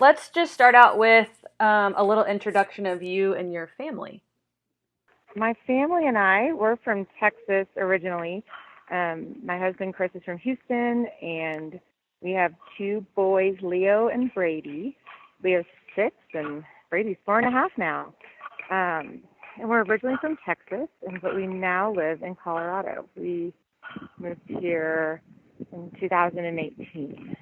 let's just start out with a little introduction of you and your family. My family and I, we're from Texas originally. My husband Chris is from Houston, and we have two boys, Leo and Brady. Leo's 6, and Brady's 4.5 now. And we're originally from Texas, but we now live in Colorado. We moved here in 2018.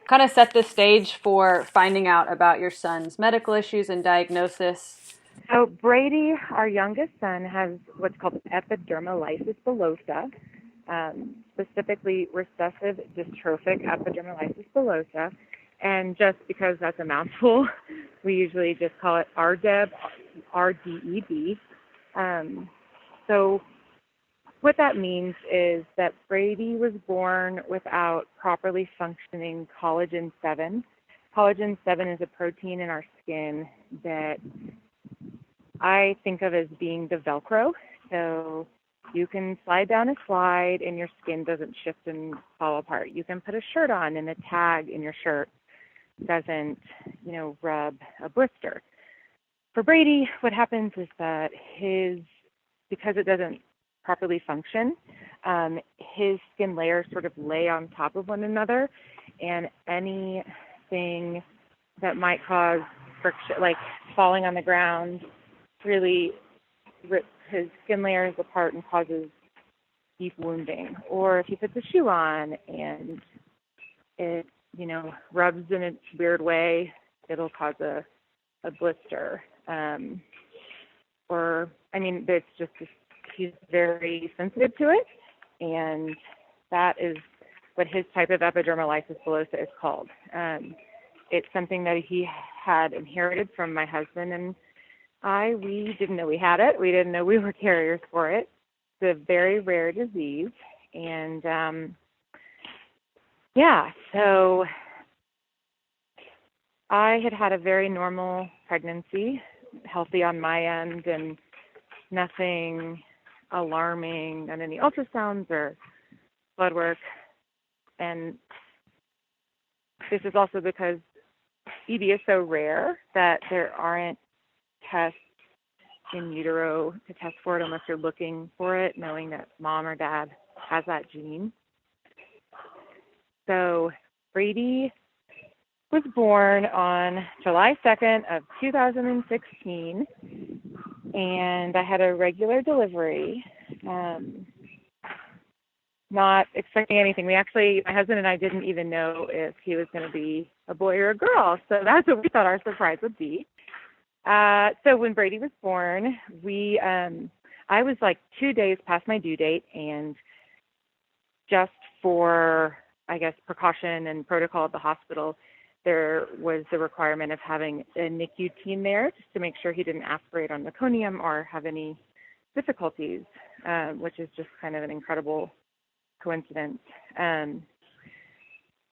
Kind of set the stage for finding out about your son's medical issues and diagnosis. So Brady, our youngest son, has what's called epidermolysis bullosa, specifically recessive dystrophic epidermolysis bullosa. And just because that's a mouthful, we usually just call it RDEB, RDEB. So what that means is that Brady was born without properly functioning collagen 7. Collagen 7 is a protein in our skin that I think of as being the Velcro. So you can slide down a slide and your skin doesn't shift and fall apart. You can put a shirt on and a tag in your shirt doesn't, rub a blister. For Brady, what happens is that because it doesn't properly function, his skin layers sort of lay on top of one another, and anything that might cause friction, like falling on the ground, really rips his skin layers apart and causes deep wounding. Or if he puts a shoe on and it, rubs in a weird way, it'll cause a blister. It's just he's very sensitive to it, and that is what his type of epidermolysis bullosa is called. It's something that he had inherited from my husband and we didn't know we had it. We didn't know we were carriers for it. It's a very rare disease. And, so I had a very normal pregnancy, healthy on my end, and nothing alarming on any ultrasounds or blood work. And this is also because ED is so rare that there aren't tests in utero to test for it unless you're looking for it, knowing that mom or dad has that gene. So Brady was born on July 2nd of 2016, and I had a regular delivery, not expecting anything. My husband and I didn't even know if he was going to be a boy or a girl, so that's what we thought our surprise would be. So when Brady was born, I was like 2 days past my due date, and just for, precaution and protocol at the hospital, there was the requirement of having a NICU team there just to make sure he didn't aspirate on meconium or have any difficulties, which is just kind of an incredible coincidence.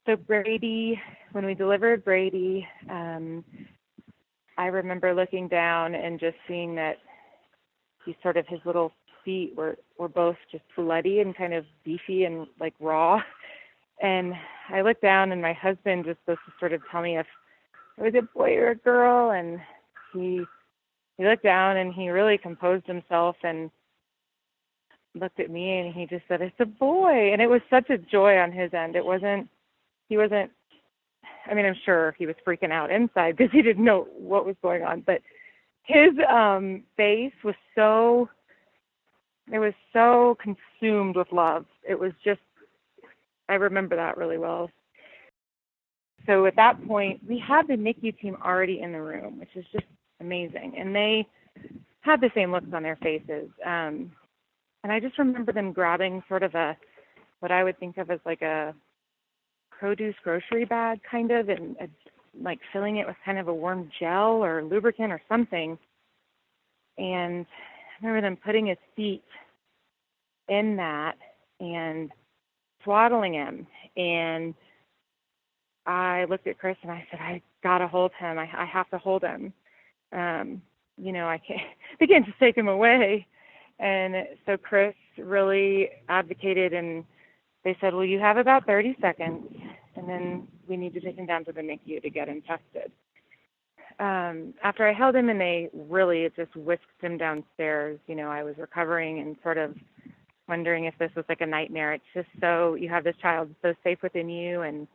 So Brady, when we delivered Brady, I remember looking down and just seeing that his little feet were both just bloody and kind of beefy and like raw. And I looked down, and my husband was supposed to sort of tell me if it was a boy or a girl. And he looked down, and he really composed himself and looked at me, and he just said, "It's a boy." And it was such a joy on his end. I'm sure he was freaking out inside because he didn't know what was going on. But his face was so consumed with love. It was just, I remember that really well. So at that point, we had the NICU team already in the room, which is just amazing. And they had the same looks on their faces. And I just remember them grabbing sort of what I would think of as like a produce grocery bag kind of, and like filling it with kind of a warm gel or lubricant or something. And I remember them putting his feet in that and swaddling him. And I looked at Chris and I said, "I gotta hold him. I have to hold him. I can't just take him away." And so Chris really advocated, and they said, "Well, you have about 30 seconds, and then we need to take him down to the NICU to get him tested. After I held him and it just whisked him downstairs, I was recovering and sort of wondering if this was like a nightmare. It's just so, you have this child so safe within you, and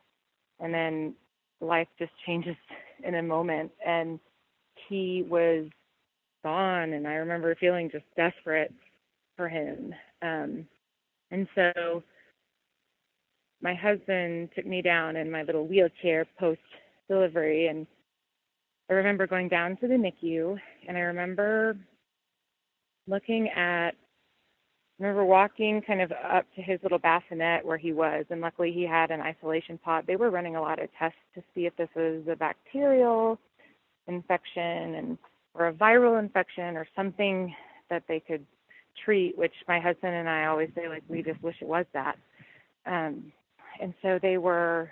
then life just changes in a moment. And he was gone, and I remember feeling just desperate for him. And so my husband took me down in my little wheelchair post-delivery, and I remember going down to the NICU, and I remember walking kind of up to his little bassinet where he was, and luckily he had an isolation pod. They were running a lot of tests to see if this was a bacterial infection or a viral infection or something that they could treat, which my husband and I always say, like, we just wish it was that. And so I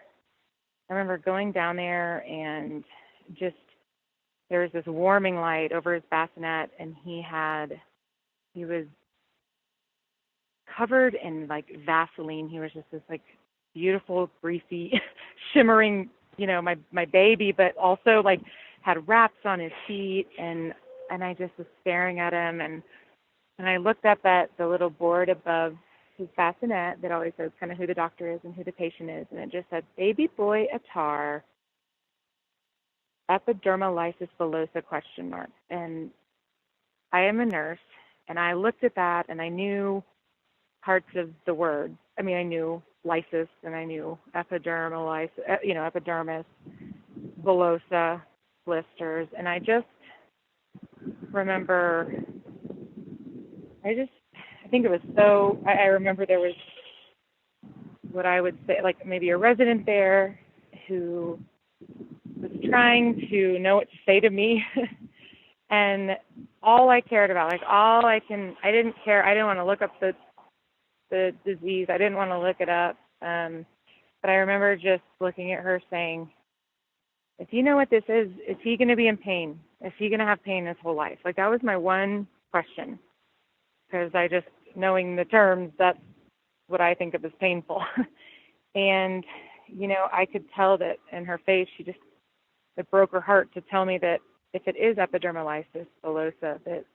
remember going down there, and just, there was this warming light over his bassinet, and he was covered in like Vaseline. He was just this like beautiful, greasy, shimmering, my baby, but also like had wraps on his feet, and I just was staring at him, and I looked up at the little board above his bassinet that always says kind of who the doctor is and who the patient is, and it just said, "Baby boy Attar, Epidermolysis Bullosa ?" And I am a nurse, and I looked at that, and I knew parts of the words. I mean, I knew lysis, and I knew epidermolysis, epidermis, bullosa, blisters, and I just remember, I think it was so, I remember there was what I would say, like maybe a resident there who was trying to know what to say to me. And all I cared about, I didn't care. I didn't want to look up the disease. I didn't want to look it up. But I remember just looking at her saying, if you know what this is he going to be in pain? Is he going to have pain his whole life? Like, that was my one question. Because knowing the terms, that's what I think of as painful. And, I could tell that in her face, it broke her heart to tell me that if it is epidermolysis bullosa, that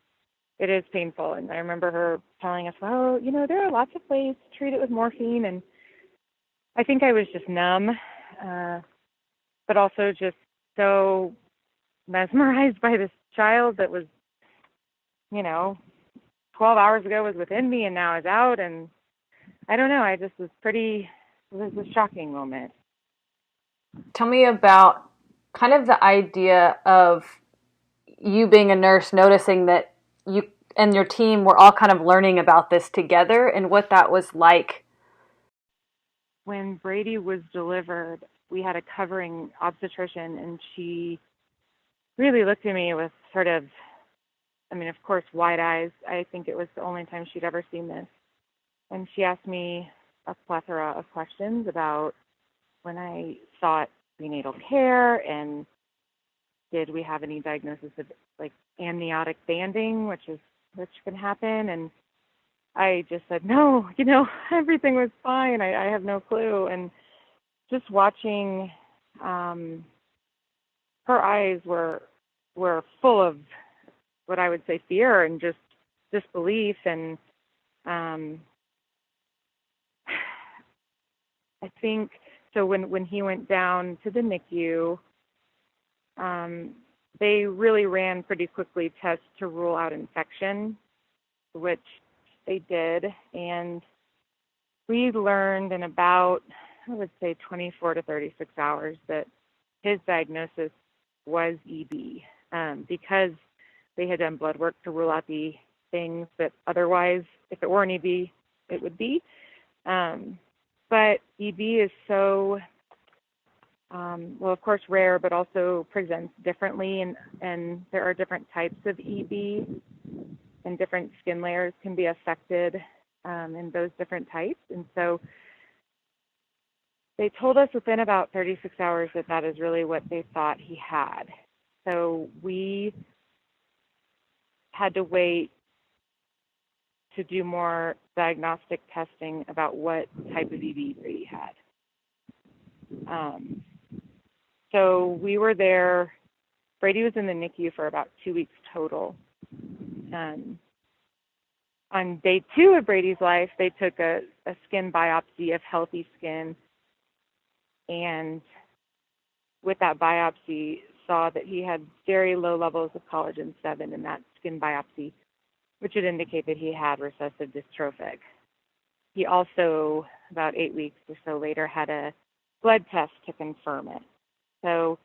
it is painful. And I remember her telling us, well, there are lots of ways to treat it with morphine. And I think I was just numb, but also just so mesmerized by this child that was, 12 hours ago was within me and now is out. And I don't know, it was a shocking moment. Tell me about kind of the idea of you being a nurse, noticing that you and your team were all kind of learning about this together, and what that was like. When Brady was delivered, we had a covering obstetrician, and she really looked at me with sort of, of course, wide eyes. I think it was the only time she'd ever seen this. And she asked me a plethora of questions about when I sought prenatal care, and did we have any diagnosis of like amniotic banding, which can happen. And I just said, no, everything was fine. I have no clue. And just watching, her eyes were full of what I would say fear and just disbelief. And I think, so when he went down to the NICU, they really ran pretty quickly tests to rule out infection, which they did. And we learned in about, I would say, 24 to 36 hours that his diagnosis was EB, because they had done blood work to rule out the things that otherwise, if it weren't EB, it would be. But EB is so, of course, rare, but also presents differently, and there are different types of EB, and different skin layers can be affected in those different types. And so they told us within about 36 hours that is really what they thought he had. So we had to wait to do more diagnostic testing about what type of EB Brady had. So we were there. Brady was in the NICU for about 2 weeks total. On day 2 of Brady's life, they took a skin biopsy of healthy skin, and with that biopsy, saw that he had very low levels of collagen 7 in that skin biopsy, which would indicate that he had recessive dystrophic. He also, about 8 weeks or so later, had a blood test to confirm it. So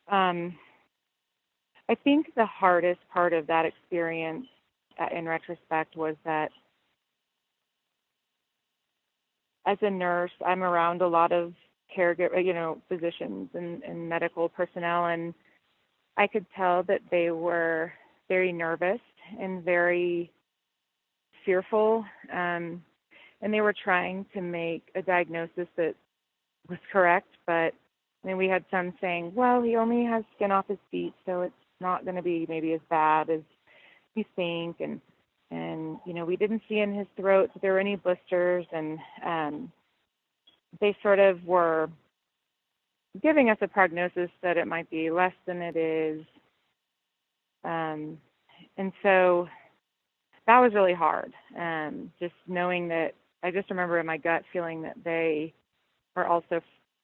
I think the hardest part of that experience, in retrospect, was that as a nurse, I'm around a lot of caregiver, physicians and medical personnel, and I could tell that they were very nervous and very fearful, and they were trying to make a diagnosis that was correct. But we had some saying, well, he only has skin off his feet, so it's not going to be maybe as bad as you think, and we didn't see in his throat that there were any blisters, and they sort of were giving us a prognosis that it might be less than it is, and so that was really hard. Just knowing that, I just remember in my gut feeling that they were also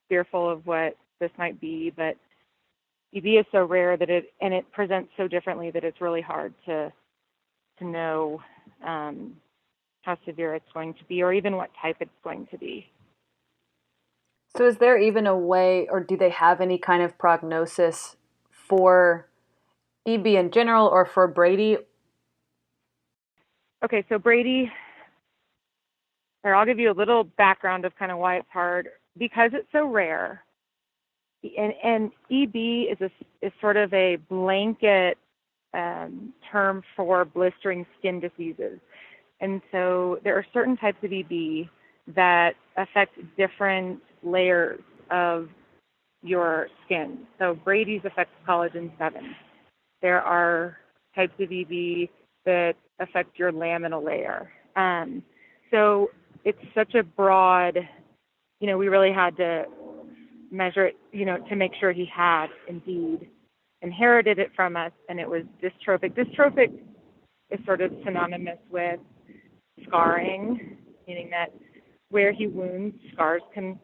fearful of what this might be, but EB is so rare that it presents so differently that it's really hard to know how severe it's going to be, or even what type it's going to be. So is there even a way, or do they have any kind of prognosis for EB in general or for Brady? Okay, so Brady, I'll give you a little background of kind of why it's hard. Because it's so rare, and EB is sort of a blanket term for blistering skin diseases. And so there are certain types of EB that affect different layers of your skin. So Brady's affects collagen 7. There are types of EB that affect your laminal layer. So it's such a broad, we really had to measure it, to make sure he had indeed inherited it from us, and it was dystrophic. Dystrophic is sort of synonymous with scarring, meaning that where he wounds, scars can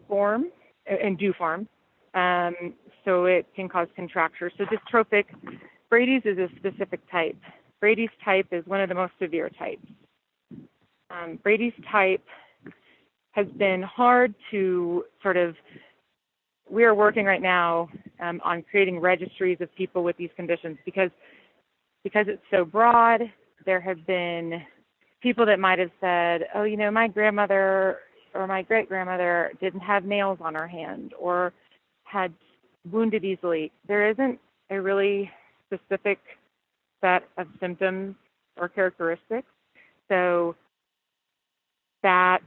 form and do form. So it can cause contractures. So dystrophic, Brady's is a specific type. Brady's type is one of the most severe types. Brady's type has been hard to we are working right now on creating registries of people with these conditions because it's so broad. There have been people that might have said, oh, my grandmother or my great-grandmother didn't have nails on her hand or had wounded easily. There isn't a really specific set of symptoms or characteristics. So that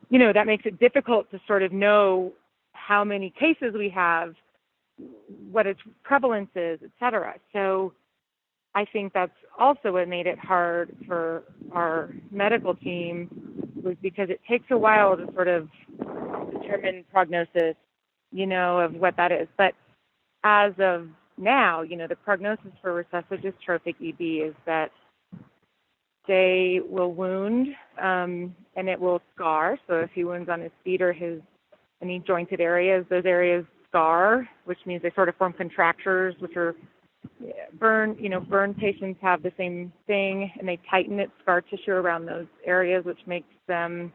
makes it difficult to sort of know how many cases we have, what its prevalence is, et cetera. So I think that's also what made it hard for our medical team, was because it takes a while to sort of determine prognosis, of what that is. But as of now, the prognosis for recessive dystrophic EB is that they will wound and it will scar. So if he wounds on his feet or any jointed areas, those areas scar, which means they sort of form contractures, which are burn patients have the same thing, and they tighten its scar tissue around those areas, which makes them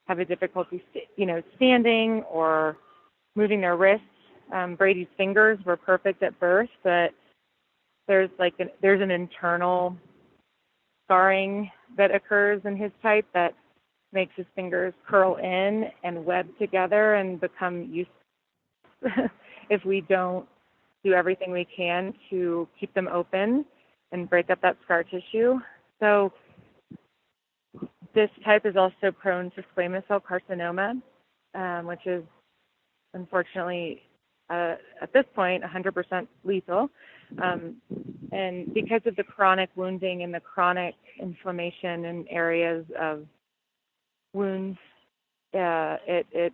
have a difficulty, standing or moving their wrists. Brady's fingers were perfect at birth, but there's an internal scarring that occurs in his type that makes his fingers curl in and web together and become useless if we don't do everything we can to keep them open and break up that scar tissue. So this type is also prone to squamous cell carcinoma, which is unfortunately at this point 100% lethal. And because of the chronic wounding and the chronic inflammation in areas of wounds, it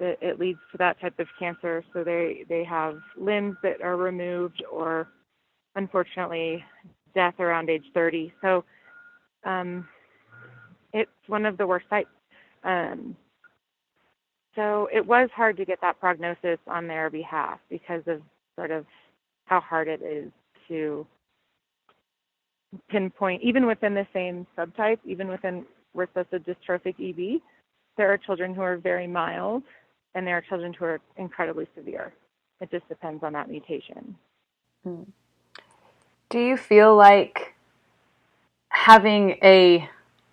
it leads to that type of cancer. So they have limbs that are removed, or unfortunately death around age 30. So it's one of the worst types. So it was hard to get that prognosis on their behalf because of sort of how hard it is to pinpoint, even within the same subtype, even within recessive dystrophic EB, there are children who are very mild and there are children who are incredibly severe. It just depends on that mutation. Do you feel like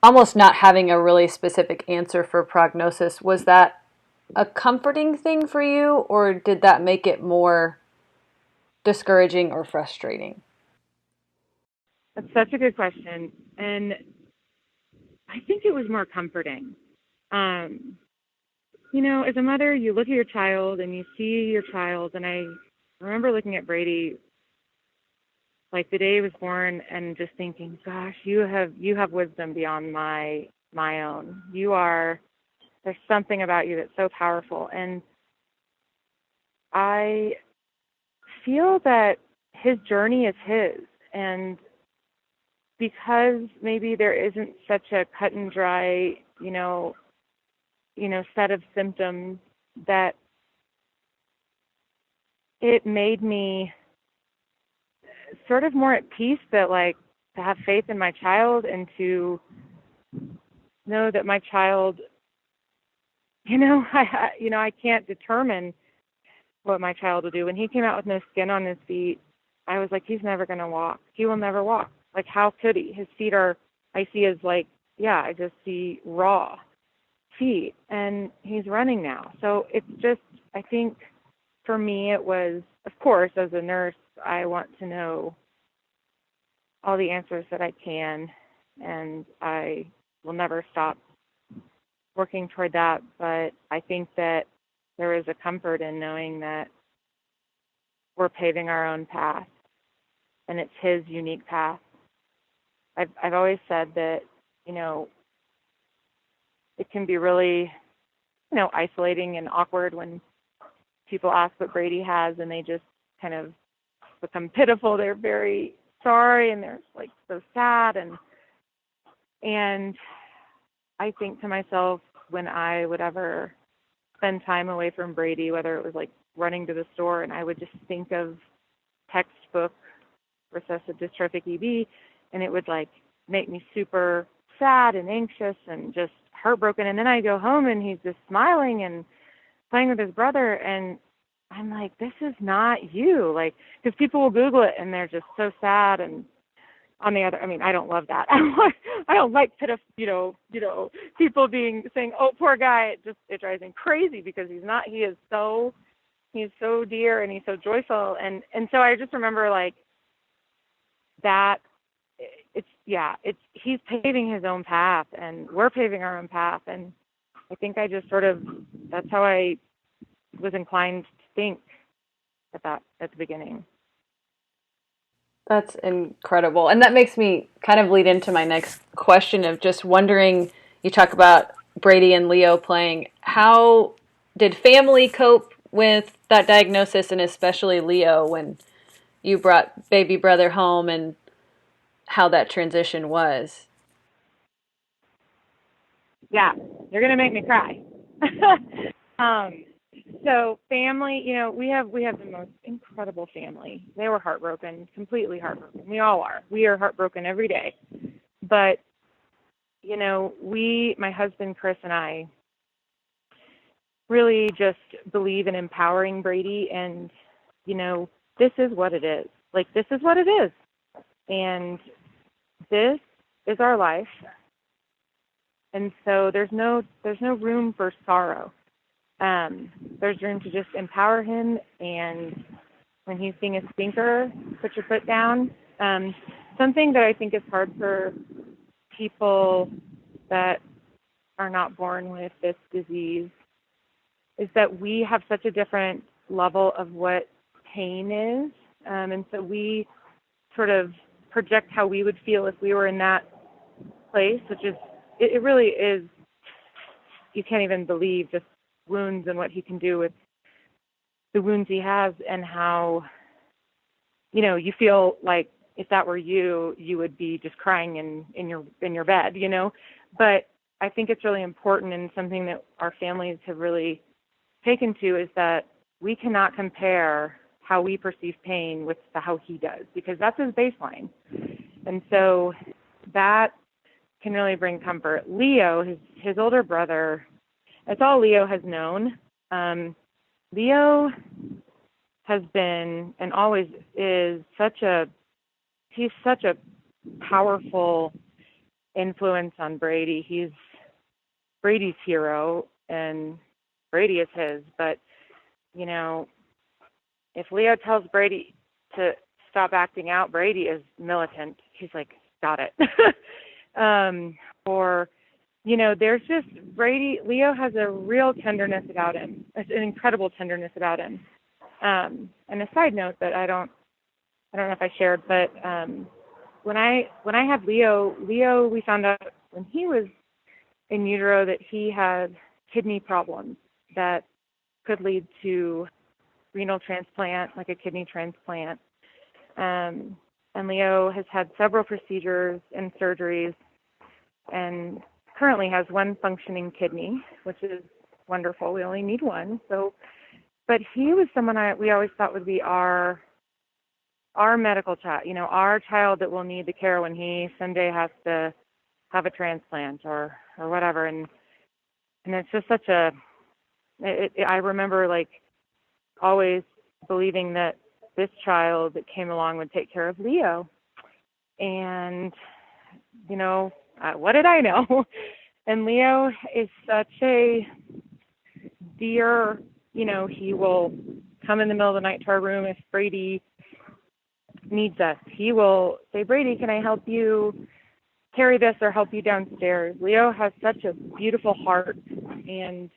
almost not having a really specific answer for prognosis, was that a comforting thing for you, or did that make it more discouraging or frustrating? That's such a good question. And I think it was more comforting. As a mother, you look at your child and you see your child, and I remember looking at Brady like the day he was born and just thinking, gosh, you have wisdom beyond my own. There's something about you that's so powerful. And I feel that his journey is his. And because maybe there isn't such a cut and dry, set of symptoms, that it made me sort of more at peace, that like to have faith in my child and to know that my child, I can't determine what my child will do. When he came out with no skin on his feet, I was like, he's never going to walk. He will never walk. Like, how could he? His feet I see as like, I just see raw feet, and he's running now. So it's just, I think for me, it was, of course, as a nurse, I want to know all the answers that I can, and I will never stop working toward that. But I think that there is a comfort in knowing that we're paving our own path, and it's his unique path. I've always said that, it can be really, isolating and awkward when people ask what Brady has and they just kind of become pitiful. They're very sorry and they're like so sad. And I think to myself, when I would ever spend time away from Brady, whether it was like running to the store, and I would just think of textbook recessive dystrophic EB, and it would like make me super sad and anxious and just heartbroken. And then I go home and he's just smiling and playing with his brother, and I'm like, this is not you. Like, because people will Google it and they're just so sad. And on the other, I don't love that. I don't like pitiful, people saying, oh, poor guy. It drives me crazy, because he's not. He's so dear and he's so joyful. And so I just remember like that. He's paving his own path and we're paving our own path. And I think I just that's how I was inclined to think at the beginning. That's incredible. And that makes me kind of lead into my next question of just wondering, you talk about Brady and Leo playing. How did family cope with that diagnosis, and especially Leo, when you brought baby brother home, and how that transition was? Yeah, you're going to make me cry. So family, we have the most incredible family. They were heartbroken, completely heartbroken. We all are. We are heartbroken every day. But, my husband, Chris, and I really just believe in empowering Brady. And, this is what it is. Like, this is what it is. And this is our life. And so there's no room for sorrow. There's room to just empower him, and when he's being a stinker, put your foot down. Something that I think is hard for people that are not born with this disease is that we have such a different level of what pain is. And so we sort of project how we would feel if we were in that place, which is, it really is, you can't even believe just wounds and what he can do with the wounds he has, and how, you feel like if that were you, you would be just crying in your bed, But I think it's really important, and something that our families have really taken to, is that we cannot compare how we perceive pain with how he does, because that's his baseline. And so that can really bring comfort. Leo, his older brother, that's all Leo has known. Leo has been and always is he's such a powerful influence on Brady. He's Brady's hero, and Brady is his. But, if Leo tells Brady to stop acting out, Brady is militant. He's like, got it. Or, there's just Leo has a real tenderness about him, an incredible tenderness about him. And a side note that I don't know if I shared, but when I had Leo, we found out when he was in utero that he had kidney problems that could lead to renal transplant, like a kidney transplant. And Leo has had several procedures and surgeries, and currently has one functioning kidney, which is wonderful. We only need one. So, but he was someone we always thought would be our medical child, our child that will need the care when he someday has to have a transplant or whatever. And it's just such I remember always believing that this child that came along would take care of Leo. And, what did I know? And Leo is such a dear, he will come in the middle of the night to our room if Brady needs us. He will say, Brady, can I help you carry this or help you downstairs? Leo has such a beautiful heart, and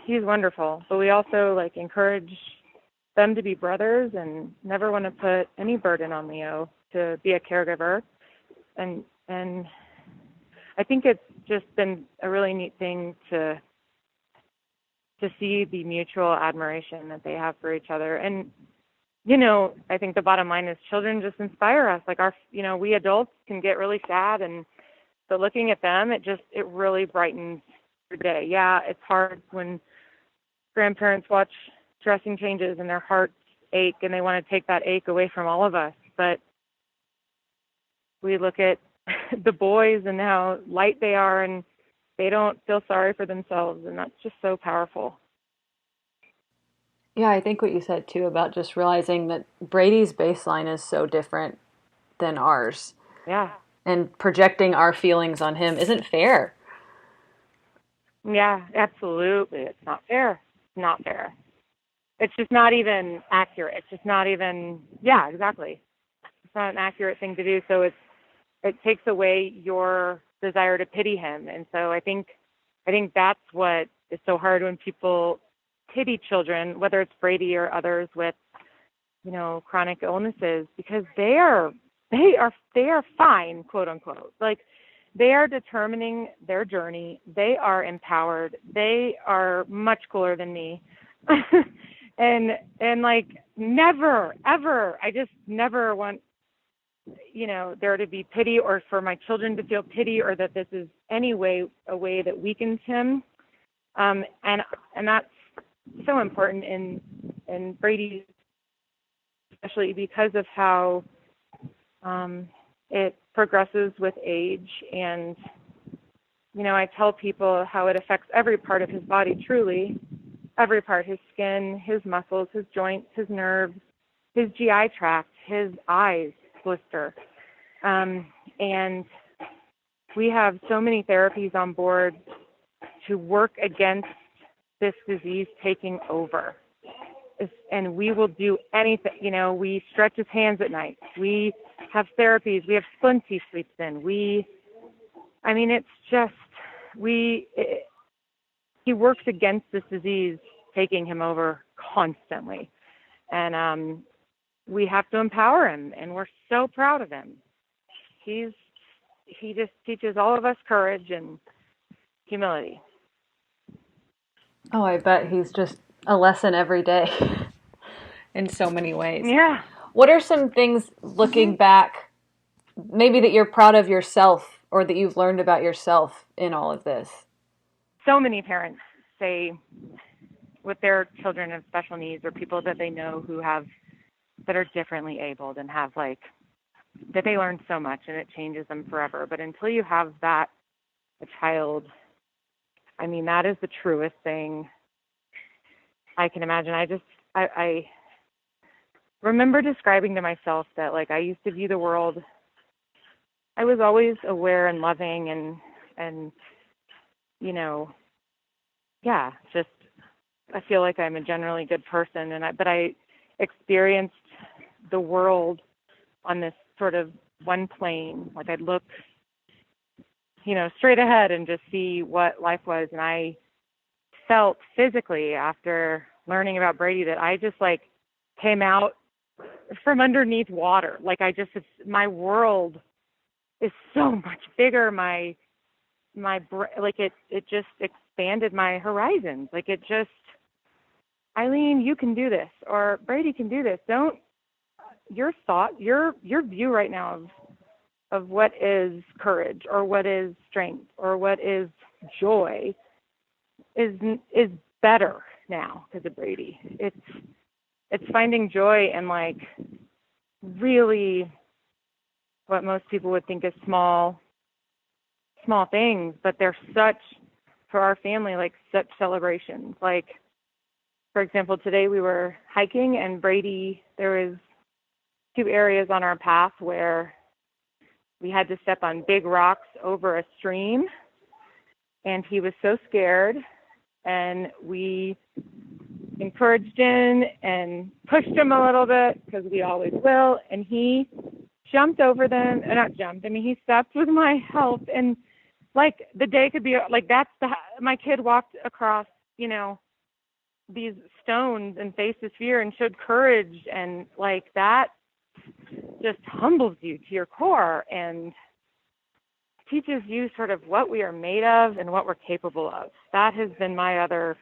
he's wonderful. But we also encourage them to be brothers and never want to put any burden on Leo to be a caregiver. And I think it's just been a really neat thing to see the mutual admiration that they have for each other. And, I think the bottom line is children just inspire us. We adults can get really sad, but looking at them, it really brightens your day. Yeah, it's hard when grandparents watch dressing changes and their hearts ache and they want to take that ache away from all of us. But we look at the boys and how light they are, and they don't feel sorry for themselves, and that's just so powerful. Yeah, I think what you said too about just realizing that Brady's baseline is so different than ours. Yeah. And projecting our feelings on him isn't fair. Yeah, absolutely. It's not fair. It's not fair. It's just not even accurate. It's just not even, yeah, exactly. It's not an accurate thing to do. So it takes away your desire to pity him. And so I think that's what is so hard when people pity children, whether it's Brady or others with, chronic illnesses, because they are fine, quote unquote. They are determining their journey. They are empowered. They are much cooler than me. and never, ever, I just never want, there to be pity, or for my children to feel pity, or that this is a way that weakens him. And that's so important in Brady, especially because of how it progresses with age. And, I tell people how it affects every part of his body, truly, every part, his skin, his muscles, his joints, his nerves, his GI tract, his eyes blister. And we have so many therapies on board to work against this disease taking over. And we will do anything. We stretch his hands at night. We have therapies. We have splints he sleeps in. He works against this disease taking him over constantly. And we have to empower him, and we're so proud of him. He just teaches all of us courage, and humility. Oh, I bet he's just a lesson every day in so many ways. Yeah. What are some things looking back, maybe that you're proud of yourself or that you've learned about yourself in all of this? So many parents say with their children of special needs or people that they know who have that are differently abled and have like that they learn so much and it changes them forever. But until you have that a child, I mean, that is the truest thing I can imagine. I remember describing to myself that like I used to view the world, I was always aware and loving and you know, yeah, just I feel like I'm a generally good person but I experienced the world on this sort of one plane. Like I'd look, straight ahead and just see what life was. And I felt physically after learning about Brady that I just like came out from underneath water. Like my world is so much bigger. Like it just expanded my horizons. Like it just, Eileen, you can do this, or Brady can do this. Your view right now of what is courage or what is strength or what is joy is better now because of Brady. It's finding joy in like really what most people would think is small things, but they're for our family, like such celebrations. Like, for example, today we were hiking and Brady, there was 2 areas on our path where we had to step on big rocks over a stream, and he was so scared, and we encouraged him and pushed him a little bit because we always will, and he jumped over them, not jumped, I mean he stepped with my help, and like the day could be like my kid walked across, these stones and faced his fear and showed courage, and like that just humbles you to your core and teaches you sort of what we are made of and what we're capable of. That has been my other,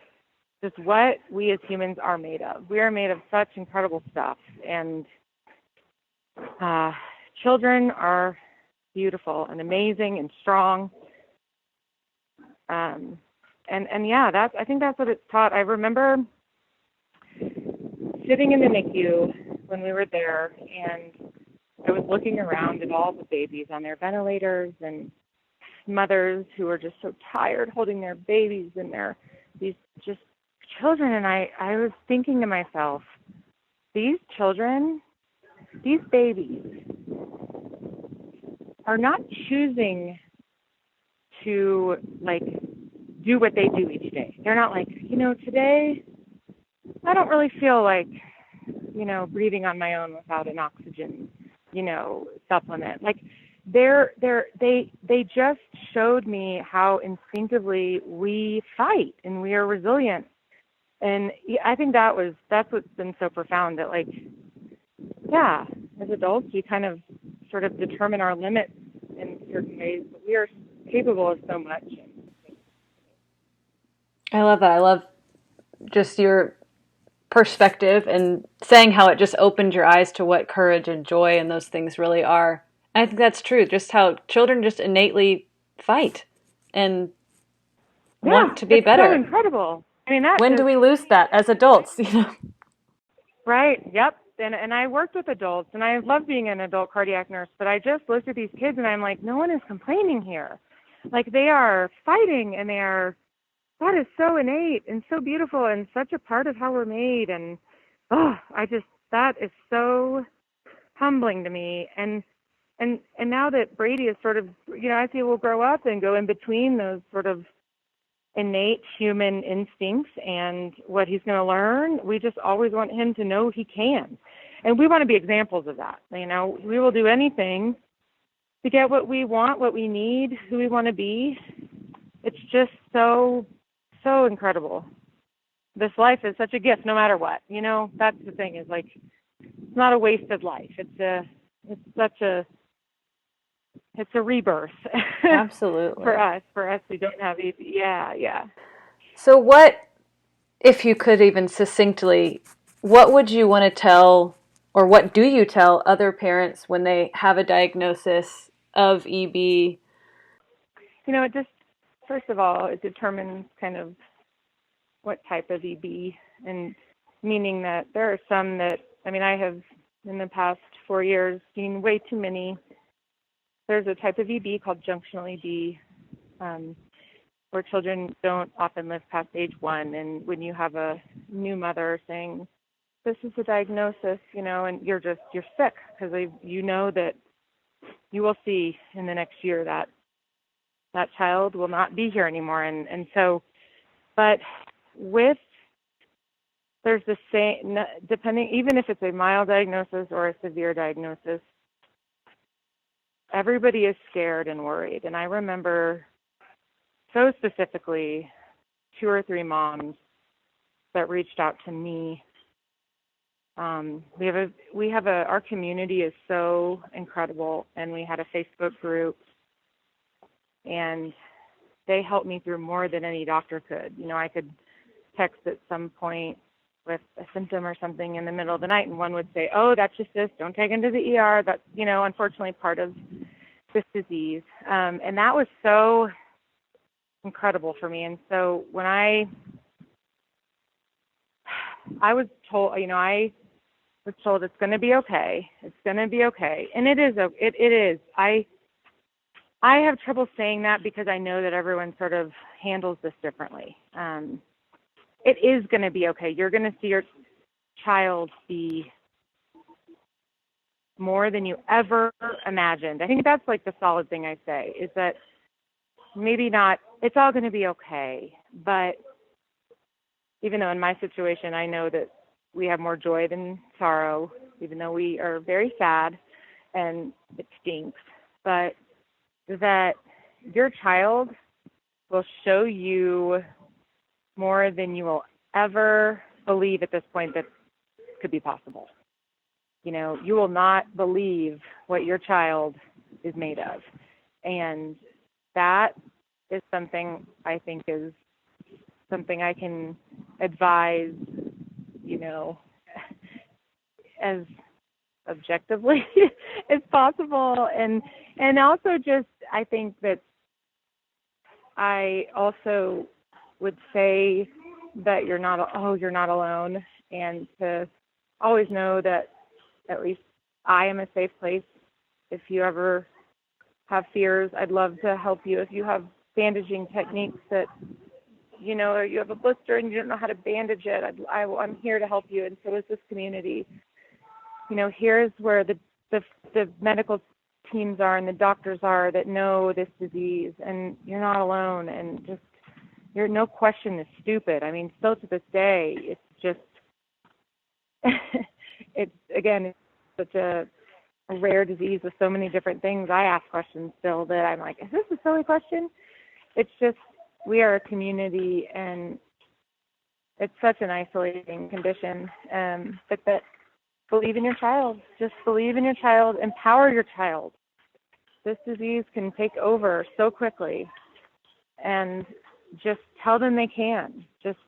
just what we as humans are made of. We are made of such incredible stuff, and children are beautiful and amazing and strong. And yeah, I think that's what it's taught. I remember sitting in the NICU when we were there, and I was looking around at all the babies on their ventilators and mothers who were just so tired holding their babies and these just children. And I was thinking to myself, these children, these babies are not choosing to like do what they do each day. They're not like, today I don't really feel like, breathing on my own without an oxygen, supplement. Like they just showed me how instinctively we fight and we are resilient. And I think that's what's been so profound, that like, yeah, as adults, we kind of sort of determine our limits in certain ways, but we are capable of so much. I love that. I love just your perspective and saying how it just opened your eyes to what courage and joy and those things really are. And I think that's true. Just how children just innately fight and want to be better. So incredible. I mean, when do we lose that as adults? Right. Yep. And I worked with adults, and I love being an adult cardiac nurse. But I just looked at these kids, and I'm like, no one is complaining here. Like they are fighting, and that is so innate and so beautiful and such a part of how we're made. And that is so humbling to me. And now that Brady is sort of, as he will grow up and go in between those sort of innate human instincts and what he's going to learn, we just always want him to know he can. And we want to be examples of that. We will do anything to get what we want, what we need, who we want to be. It's just so incredible. This life is such a gift, no matter what. That's the thing, is like, it's not a wasted life. It's such a it's a rebirth Absolutely. For us who don't have EB. Yeah, yeah. So, what, if you could even succinctly, what would you want to tell, or what do you tell other parents when they have a diagnosis of EB? It just, first of all, it determines kind of what type of EB, and meaning that there are some that, I mean, I have in the past 4 years seen way too many. There's a type of EB called junctional EB, where children don't often live past age 1. And when you have a new mother saying, this is the diagnosis, and you're sick because you know that you will see in the next year that that child will not be here anymore. And so, but there's the same, depending, even if it's a mild diagnosis or a severe diagnosis, everybody is scared and worried. And I remember so specifically 2 or 3 moms that reached out to me. Our community is so incredible, and we had a Facebook group, and they helped me through more than any doctor could. I could text at some point with a symptom or something in the middle of the night, and one would say, oh, that's just this, don't take him to the ER. That's, unfortunately part of this disease. And that was so incredible for me. And so when I was told, I was told it's going to be okay. It's going to be okay. And it is. It is. I have trouble saying that because I know that everyone sort of handles this differently. It is going to be okay. You're going to see your child be more than you ever imagined. I think that's like the solid thing I say, is that maybe not, it's all going to be okay. But even though in my situation, I know that we have more joy than sorrow, even though we are very sad and it stinks, but that your child will show you more than you will ever believe at this point that could be possible. You will not believe what your child is made of. And that is something I think is something I can advise, as objectively as possible. And also just, I think that I also would say that you're not alone, and to always know that at least I am a safe place. If you ever have fears, I'd love to help you. If you have bandaging techniques that, or you have a blister and you don't know how to bandage it, I'm here to help you, and so is this community. Here's where the medical teams are and the doctors are that know this disease, and you're not alone, and just, no question is stupid. I mean, still to this day, it's just, it's such a rare disease with so many different things. I ask questions still that I'm like, is this a silly question? It's just, we are a community, and it's such an isolating condition. But that, believe in your child. Just believe in your child. Empower your child. This disease can take over so quickly, and just tell them they can. Just,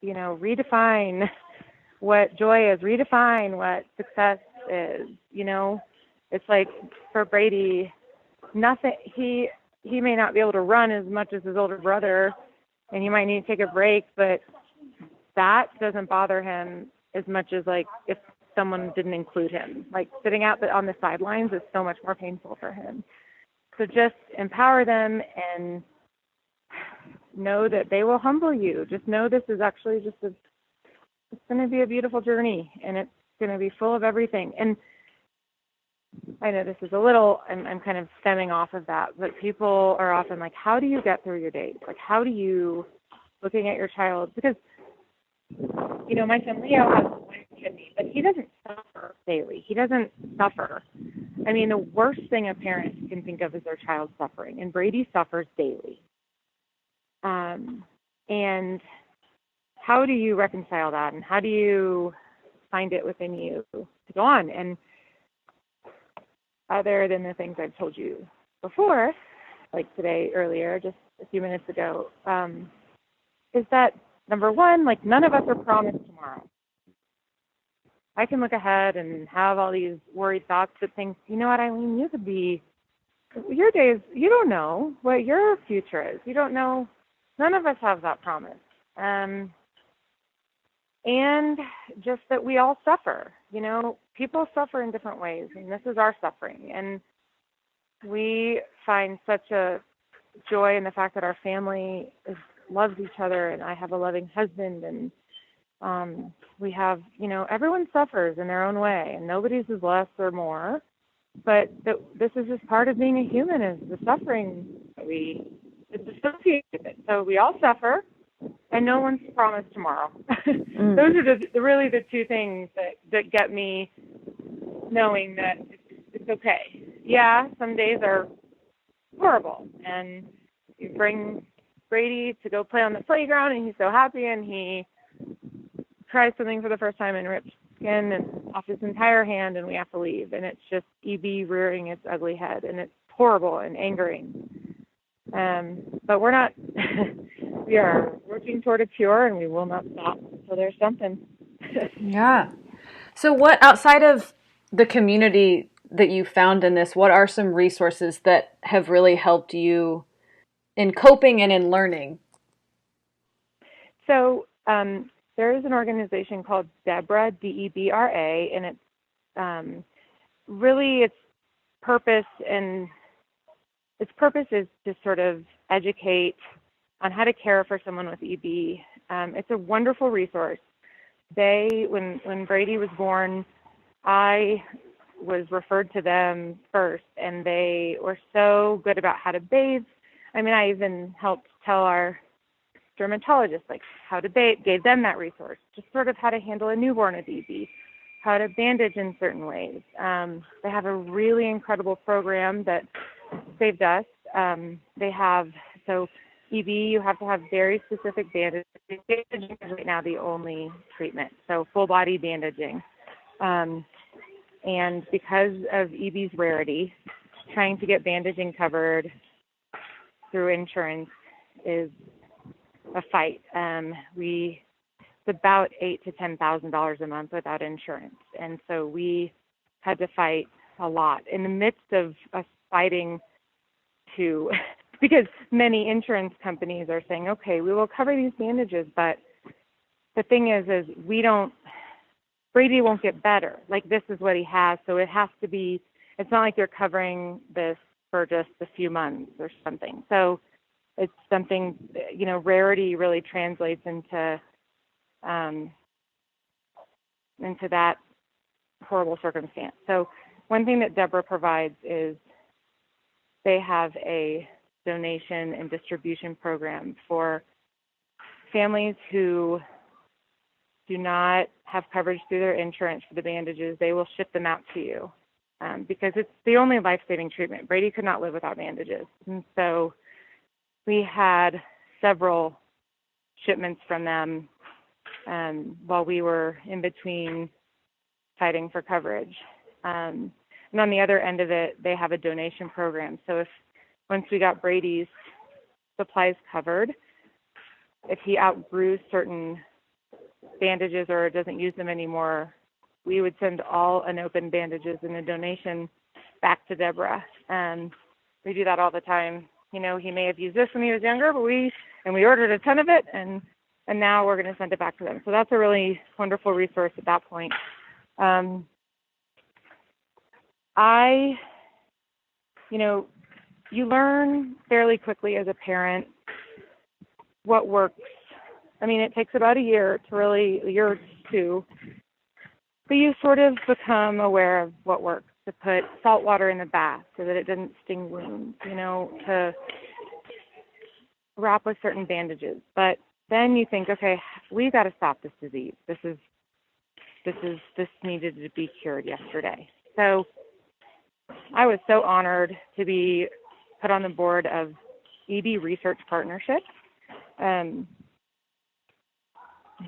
redefine what joy is. Redefine what success is. It's like for Brady, nothing. He may not be able to run as much as his older brother, and he might need to take a break, but that doesn't bother him as much as like if someone didn't include him. Like sitting out on the sidelines is so much more painful for him. So just empower them and know that they will humble you. Just know this is actually just it's going to be a beautiful journey, and it's going to be full of everything. And I know this is I'm kind of stemming off of that, but people are often like, how do you get through your days? Like, how do you, looking at your child, because, my son Leo has one kidney, but he doesn't suffer daily. He doesn't suffer. I mean, the worst thing a parent can think of is their child suffering, and Brady suffers daily. And how do you reconcile that, and how do you find it within you to go on? And other than the things I've told you before, like today earlier, just a few minutes ago, is that number one, like none of us are promised tomorrow. I can look ahead and have all these worried thoughts that think, you know what, Eileen, you could be, your days, you don't know what your future is. You don't know. None of us have that promise. And just that we all suffer. You know, people suffer in different ways, and this is our suffering. And we find such a joy in the fact that our family loves each other, and I have a loving husband, and we have, you know, everyone suffers in their own way, and nobody's is less or more. But this is just part of being a human, is the suffering that it's associated with it. So we all suffer, and no one's promised tomorrow. Those are really the two things that get me knowing that it's okay. Yeah, some days are horrible, and you bring Brady to go play on the playground, and he's so happy, and he tries something for the first time and rips skin and off his entire hand, and we have to leave, and it's just EB rearing its ugly head, and it's horrible and angering. But we're not. We are working toward a cure, and we will not stop until there's something. Yeah. So what, outside of the community that you found in this, what are some resources that have really helped you in coping and in learning? So there is an organization called DEBRA, DEBRA, and it's really its purpose is to sort of educate on how to care for someone with EB. It's a wonderful resource. When Brady was born, I was referred to them first, and they were so good about how to bathe. I mean, I even helped tell our dermatologist like how to bathe, gave them that resource, just sort of how to handle a newborn with EB, how to bandage in certain ways. They have a really incredible program that saved us. They have, so EB, you have to have very specific bandaging. Bandaging is right now the only treatment, so full body bandaging. And because of EB's rarity, trying to get bandaging covered through insurance is a fight. It's about $8,000 to $10,000 a month without insurance, and so we had to fight a lot in the midst of us fighting to, because many insurance companies are saying, okay, we will cover these bandages, but the thing is Brady won't get better. Like, this is what he has, so it has to be, it's not like you're covering this for just a few months or something. So it's something, you know, rarity really translates into that horrible circumstance. So one thing that DEBRA provides is they have a donation and distribution program for families who do not have coverage through their insurance for the bandages. They will ship them out to you because it's the only life-saving treatment. Brady could not live without bandages. And so we had several shipments from them while we were in between fighting for coverage. And on the other end of it, they have a donation program. So once we got Brady's supplies covered, if he outgrew certain bandages or doesn't use them anymore, we would send all unopened bandages in a donation back to DEBRA. We do that all the time. You know, he may have used this when he was younger, but we ordered a ton of it, and now we're going to send it back to them. So that's a really wonderful resource at that point. You learn fairly quickly as a parent what works. I mean, it takes about a year or two, but you sort of become aware of what works. To put salt water in the bath so that it doesn't sting wounds, you know, to wrap with certain bandages. But then you think, okay, we've got to stop this disease. This needed to be cured yesterday. So I was so honored to be put on the board of EB Research Partnership.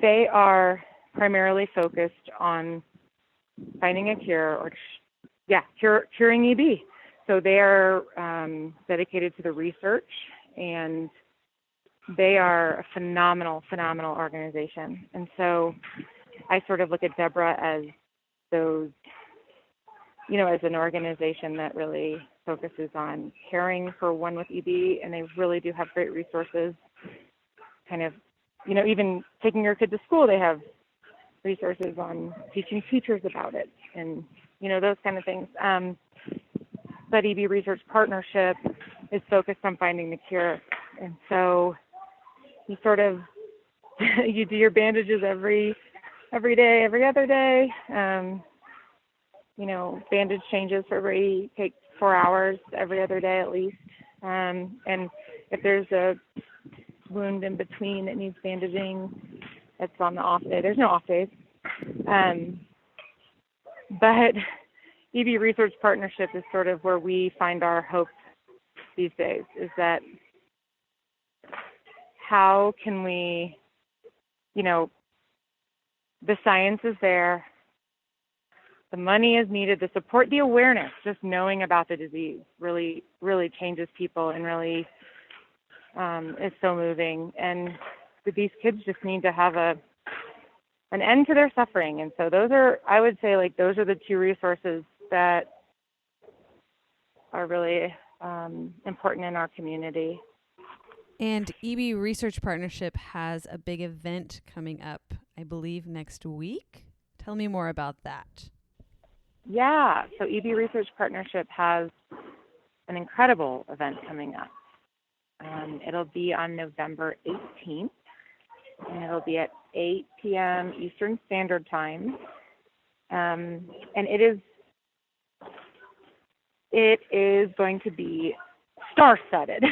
They are primarily focused on finding a cure curing EB. so they're dedicated to the research, and they are a phenomenal organization. And so I sort of look at Deborah as those, as an organization that really focuses on caring for one with EB, and they really do have great resources. Kind of, even taking your kid to school, they have resources on teaching teachers about it, and those kind of things. But EB Research Partnership is focused on finding the cure, and so you sort of you do your bandages every day, every other day. Bandage changes take 4 hours every other day at least. And if there's a wound in between that needs bandaging, it's on the off day. There's no off days. But EB Research Partnership is sort of where we find our hope these days, is that how can we, the science is there, the money is needed, the support, the awareness, just knowing about the disease really, really changes people and really is so moving. And these kids just need to have an end to their suffering. And so I would say those are the two resources that are really important in our community. And EB Research Partnership has a big event coming up, I believe, next week. Tell me more about that. Yeah, so EB Research Partnership has an incredible event coming up. It'll be on November 18th, and it'll be at 8 p.m. Eastern Standard Time. And it is going to be star-studded.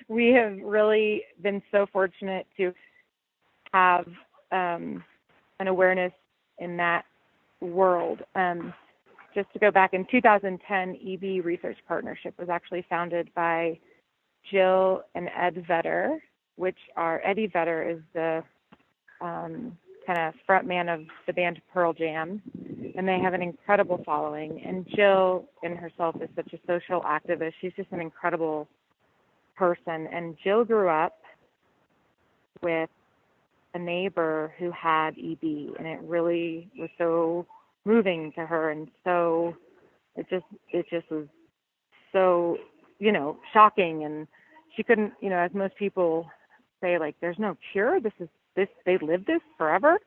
We have really been so fortunate to have an awareness in that world. Just to go back, in 2010, EB Research Partnership was actually founded by Jill and Ed Vedder, Eddie Vedder is the kind of front man of the band Pearl Jam, and they have an incredible following. And Jill in herself is such a social activist. She's just an incredible person. And Jill grew up with a neighbor who had EB, and it really was so moving to her, and so it just was so shocking. And she couldn't, as most people say, there's no cure, they live this forever.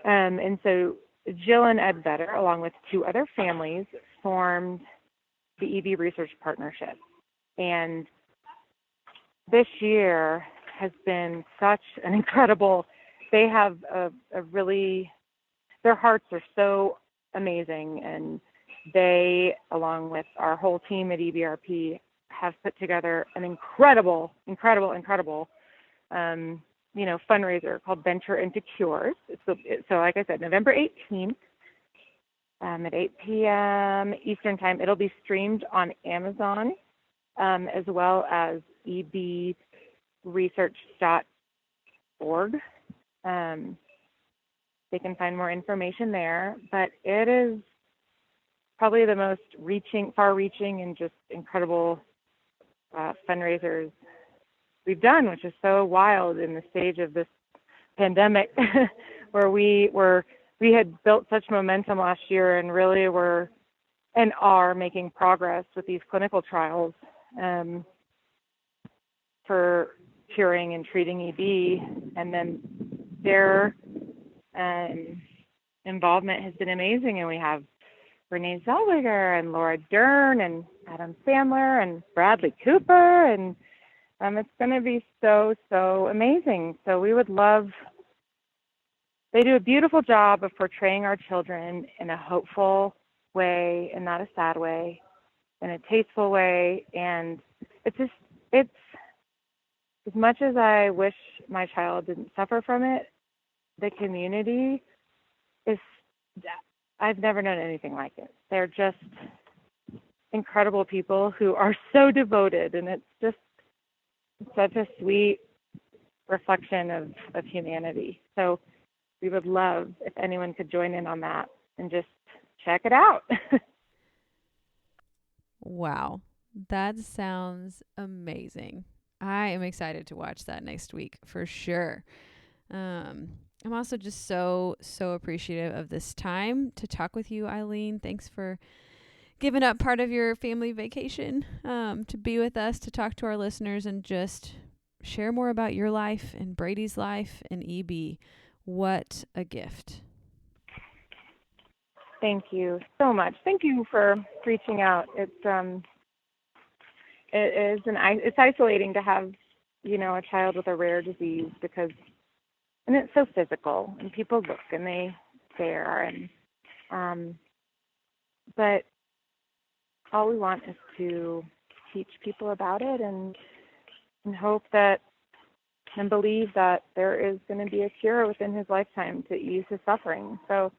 And so Jill and Ed Vedder, along with two other families, formed the EB Research Partnership. And this year has been such an incredible, they have their hearts are so amazing, and they, along with our whole team at EBRP, have put together an incredible fundraiser called Venture into Cures. So like I said, November 18th at 8 p.m. Eastern Time. It'll be streamed on Amazon, as well as ebresearch.org. They can find more information there, but it is probably the most far-reaching and just incredible fundraisers we've done, which is so wild in the stage of this pandemic, where we had built such momentum last year and really were and are making progress with these clinical trials for curing and treating EB, and then their involvement has been amazing. And we have Renee Zellweger and Laura Dern and Adam Sandler and Bradley Cooper, and it's going to be so amazing. So we would love, they do a beautiful job of portraying our children in a hopeful way and not a sad way, in a tasteful way. And it's as much as I wish my child didn't suffer from it, the community is, I've never known anything like it. They're just incredible people who are so devoted, and it's just such a sweet reflection of humanity. So we would love if anyone could join in on that and just check it out. Wow. That sounds amazing. I am excited to watch that next week for sure. I'm also just so appreciative of this time to talk with you, Eileen. Thanks for giving up part of your family vacation to be with us, to talk to our listeners and just share more about your life and Brady's life and EB. What a gift. Thank you so much. Thank you for reaching out. It's isolating to have, a child with a rare disease and it's so physical and people look and they stare but all we want is to teach people about it and hope that and believe that there is going to be a cure within his lifetime to ease his suffering. So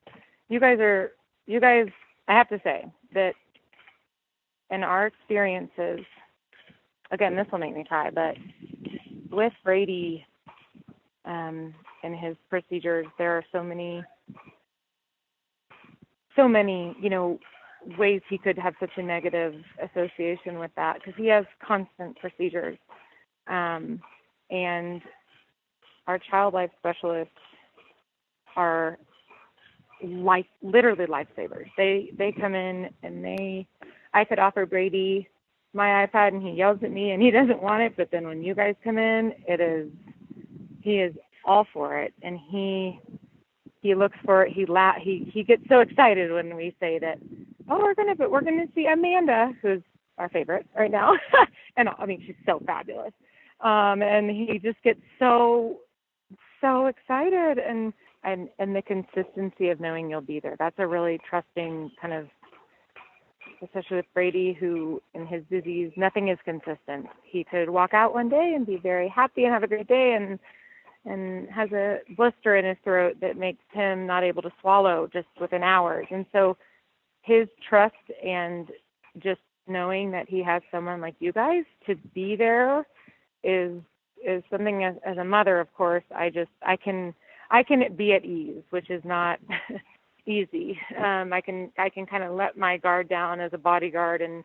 you guys, I have to say that in our experiences, again, this will make me cry, but with Brady and his procedures, there are so many, ways he could have such a negative association with that because he has constant procedures. And our child life specialists are literally lifesavers. They come in and I could offer Brady my iPad and he yells at me and he doesn't want it, but then when you guys come in, he is all for it and he looks for it. He gets so excited when we say that, we're gonna see Amanda, who's our favorite right now. And I mean, she's so fabulous. And he just gets so excited and the consistency of knowing you'll be there. That's a really trusting kind of, especially with Brady, who in his disease, nothing is consistent. He could walk out one day and be very happy and have a great day and has a blister in his throat that makes him not able to swallow just within hours. And so his trust and just knowing that he has someone like you guys to be there is something as a mother, of course, I can be at ease, which is not easy. I can kind of let my guard down as a bodyguard and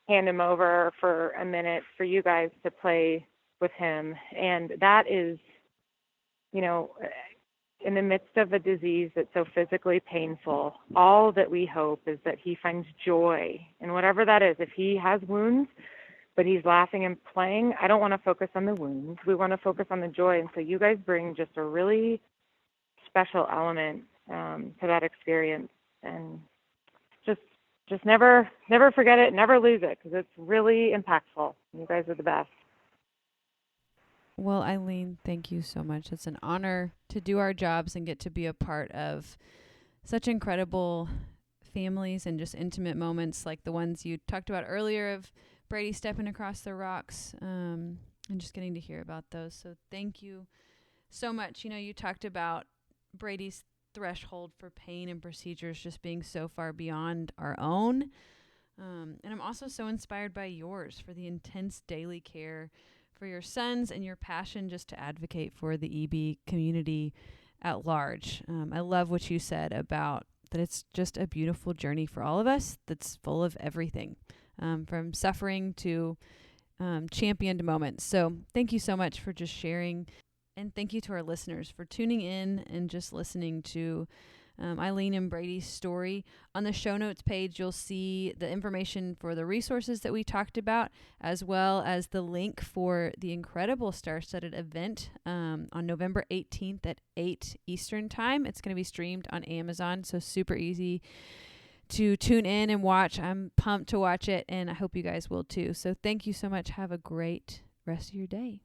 hand him over for a minute for you guys to play with him. And that is, in the midst of a disease that's so physically painful, all that we hope is that he finds joy in whatever that is. If he has wounds, but he's laughing and playing, I don't want to focus on the wounds. We want to focus on the joy. And so you guys bring just a really special element to that experience. And just never forget it, never lose it, because it's really impactful. You guys are the best. Well, Eileen, thank you so much. It's an honor to do our jobs and get to be a part of such incredible families and just intimate moments like the ones you talked about earlier of Brady stepping across the rocks and just getting to hear about those. So thank you so much. You talked about Brady's threshold for pain and procedures just being so far beyond our own. And I'm also so inspired by yours for the intense daily care for your sons and your passion just to advocate for the EB community at large. I love what you said about that it's just a beautiful journey for all of us that's full of everything, from suffering to championed moments. So thank you so much for just sharing. And thank you to our listeners for tuning in and just listening to Eileen and Brady's story. On the show notes page, you'll see the information for the resources that we talked about, as well as the link for the incredible star-studded event on November 18th at 8 Eastern Time. It's going to be streamed on Amazon, so super easy to tune in and watch. I'm pumped to watch it, and I hope you guys will too. So thank you so much. Have a great rest of your day.